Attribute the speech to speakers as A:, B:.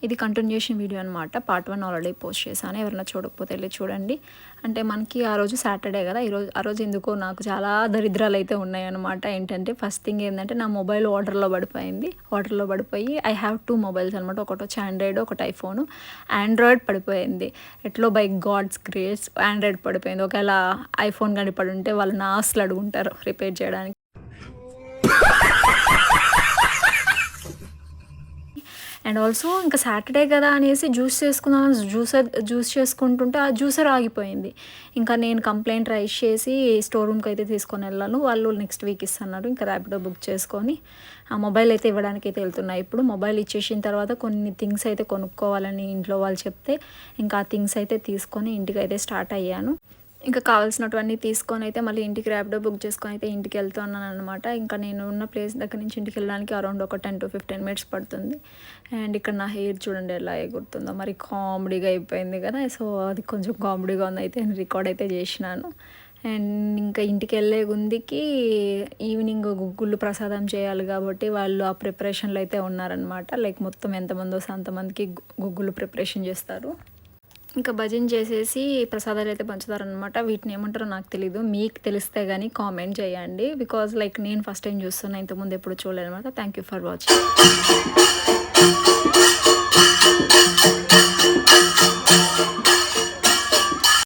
A: ఇది continuation video అనమాట. Part 1 already post చేశాను, ఎవరైనా చూడకపోతే వెళ్ళి చూడండి. అంటే మనకి ఆ రోజు సాటర్డే కదా, ఆ రోజు ఎందుకో నాకు చాలా దరిద్రాలు అయితే ఉన్నాయన్నమాట. ఏంటంటే ఫస్ట్ థింగ్ ఏంటంటే నా మొబైల్ వాటర్లో పడిపోయి ఐ హ్యావ్ 2 మొబైల్స్ అనమాట. ఒకటి వచ్చి ఆండ్రాయిడ్, ఒకటి ఐఫోన్. ఆండ్రాయిడ్ పడిపోయింది ఎట్లో, బై గాడ్స్ గ్రేస్ ఆండ్రాయిడ్ పడిపోయింది. ఒకవేళ ఐఫోన్ కానీ పడి ఉంటే వాళ్ళు నా ఆస్తులు అడుగుంటారు రిపేర్ చేయడానికి. అండ్ ఆల్సో ఇంకా సాటర్డే కదా అనేసి జ్యూస్ చేసుకుంటుంటే ఆ జ్యూసర్ ఆగిపోయింది. ఇంకా నేను కంప్లైంట్ రైజ్ చేసి స్టోర్ రూమ్కి అయితే తీసుకొని వెళ్ళాను. వాళ్ళు నెక్స్ట్ వీక్ ఇస్తున్నారు. ఇంకా ర్యాపిడో బుక్ చేసుకొని ఆ మొబైల్ అయితే ఇవ్వడానికి అయితే వెళ్తున్నాయి. ఇప్పుడు మొబైల్ ఇచ్చేసిన తర్వాత కొన్ని థింగ్స్ అయితే కొనుక్కోవాలని ఇంట్లో వాళ్ళు చెప్తే ఇంకా ఆ థింగ్స్ అయితే తీసుకొని ఇంటికి అయితే స్టార్ట్ అయ్యాను. ఇంకా కావాల్సినటువన్నీ తీసుకొని అయితే మళ్ళీ ఇంటికి ర్యాపిడో బుక్ చేసుకొని అయితే ఇంటికి వెళ్తున్నాను అనమాట. ఇంకా నేను ఉన్న ప్లేస్ దగ్గర నుంచి ఇంటికి వెళ్ళడానికి అరౌండ్ ఒక 10 to 15 minutes పడుతుంది. అండ్ ఇక్కడ నా హెయిర్ చూడండి ఎలా ఎగురుతుందో, మరి కామెడీగా అయిపోయింది కదా. సో అది కొంచెం కామెడీగా ఉంది, అయితే నేను రికార్డ్ అయితే చేసినాను. అండ్ ఇంకా ఇంటికి వెళ్ళే గుందికి ఈవినింగ్ గుగ్గుళ్ళు ప్రసాదం చేయాలి కాబట్టి వాళ్ళు ఆ ప్రిపరేషన్లో అయితే ఉన్నారనమాట. లైక్ మొత్తం ఎంతమంది వస్తే అంతమందికి గుగ్గులు ప్రిపరేషన్ చేస్తారు. ఇంకా భజన చేసేసి ప్రసాదాలు అయితే పంచుతారనమాట. వీటిని ఏమంటారో నాకు తెలీదు, మీకు తెలిస్తే కానీ కామెంట్ చేయండి. బికాజ్ లైక్ నేను ఫస్ట్ టైం చూస్తున్నా, ఇంతకుముందు ఎప్పుడు చూడలేదు అనమాట. Thank you for watching.